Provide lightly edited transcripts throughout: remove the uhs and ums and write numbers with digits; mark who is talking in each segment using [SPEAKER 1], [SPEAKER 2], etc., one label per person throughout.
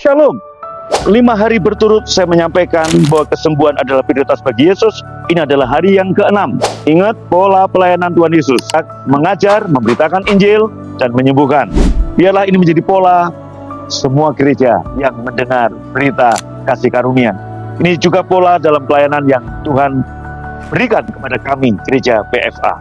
[SPEAKER 1] Shalom. 5 hari berturut saya menyampaikan bahwa kesembuhan adalah prioritas bagi Yesus. Ini adalah hari yang ke-6. Ingat pola pelayanan Tuhan Yesus: mengajar, memberitakan Injil, dan menyembuhkan. Biarlah ini menjadi pola semua gereja yang mendengar berita kasih karunia. Ini juga pola dalam pelayanan yang Tuhan berikan kepada kami, gereja PFA.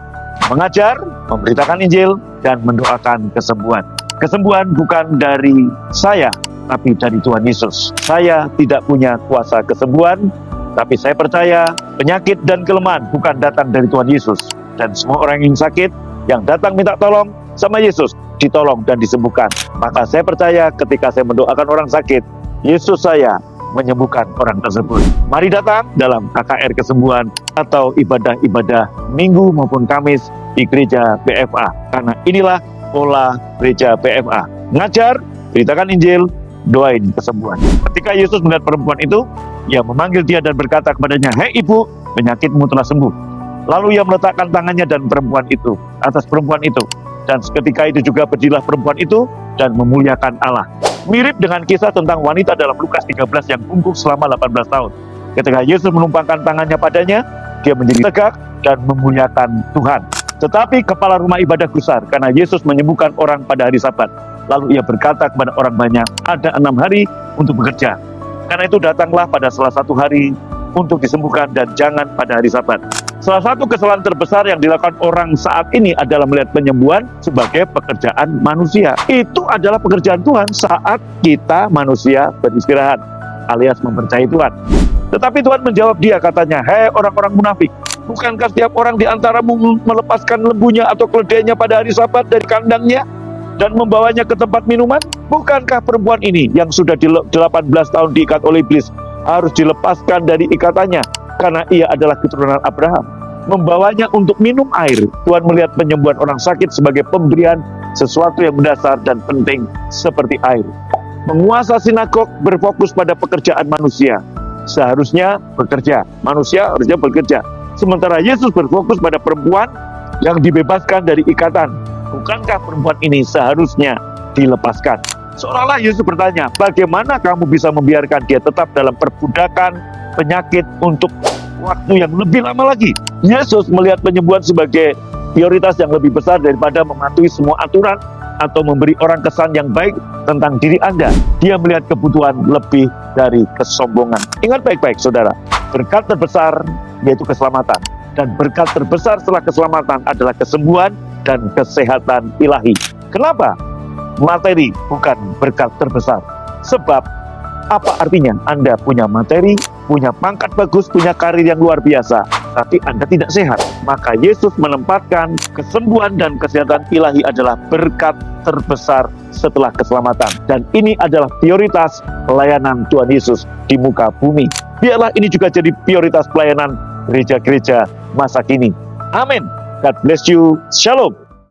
[SPEAKER 1] Mengajar, memberitakan Injil, dan mendoakan kesembuhan. Kesembuhan bukan dari saya, tapi dari Tuhan Yesus. Saya tidak punya kuasa kesembuhan, tapi saya percaya penyakit dan kelemahan bukan datang dari Tuhan Yesus. Dan semua orang yang sakit, yang datang minta tolong sama Yesus, ditolong dan disembuhkan. Maka saya percaya ketika saya mendoakan orang sakit, Yesus saya menyembuhkan orang tersebut. Mari datang dalam KKR kesembuhan atau ibadah-ibadah Minggu maupun Kamis di gereja PFA. Karena inilah pola gereja PFA: ngajar, beritakan Injil, doain kesembuhan. Ketika Yesus melihat perempuan itu, ia memanggil dia dan berkata kepadanya, "Hei ibu, penyakitmu telah sembuh." Lalu ia meletakkan tangannya dan perempuan itu atas perempuan itu, dan seketika itu juga berdirilah perempuan itu dan memuliakan Allah. Mirip dengan kisah tentang wanita dalam Lukas 13 yang bungkuk selama 18 tahun. Ketika Yesus menumpangkan tangannya padanya, dia menjadi tegak dan memuliakan Tuhan. Tetapi kepala rumah ibadah gusar karena Yesus menyembuhkan orang pada hari Sabat. Lalu ia berkata kepada orang banyak, "Ada 6 hari untuk bekerja. Karena itu datanglah pada salah satu hari untuk disembuhkan dan jangan pada hari Sabat." Salah satu kesalahan terbesar yang dilakukan orang saat ini adalah melihat penyembuhan sebagai pekerjaan manusia. Itu adalah pekerjaan Tuhan saat kita manusia beristirahat, alias mempercayai Tuhan. Tetapi Tuhan menjawab dia, katanya, "Hei orang-orang munafik, bukankah setiap orang di antaramu melepaskan lembunya atau keledainya pada hari Sabat dari kandangnya dan membawanya ke tempat minuman? Bukankah perempuan ini yang sudah 18 tahun diikat oleh iblis harus dilepaskan dari ikatannya karena ia adalah keturunan Abraham, membawanya untuk minum air?" Tuhan melihat penyembuhan orang sakit sebagai pemberian sesuatu yang mendasar dan penting seperti air. Penguasa sinagog berfokus pada pekerjaan manusia. Seharusnya bekerja, manusia harusnya bekerja. Sementara Yesus berfokus pada perempuan yang dibebaskan dari ikatan. Bukankah perempuan ini seharusnya dilepaskan? Seolah-olah Yesus bertanya, bagaimana kamu bisa membiarkan dia tetap dalam perbudakan penyakit untuk waktu yang lebih lama lagi? Yesus melihat penyembuhan sebagai prioritas yang lebih besar daripada mematuhi semua aturan atau memberi orang kesan yang baik tentang diri Anda. Dia melihat kebutuhan lebih dari kesombongan. Ingat baik-baik saudara, berkat terbesar yaitu keselamatan. Dan berkat terbesar setelah keselamatan adalah kesembuhan dan kesehatan ilahi. Kenapa? Materi bukan berkat terbesar. Sebab apa artinya Anda punya materi, punya pangkat bagus, punya karir yang luar biasa, tapi Anda tidak sehat? Maka Yesus menempatkan kesembuhan dan kesehatan ilahi adalah berkat terbesar setelah keselamatan. Dan ini adalah prioritas pelayanan Tuhan Yesus di muka bumi. Biarlah ini juga jadi prioritas pelayanan gereja-gereja masa kini. Amin. God bless you. Shalom.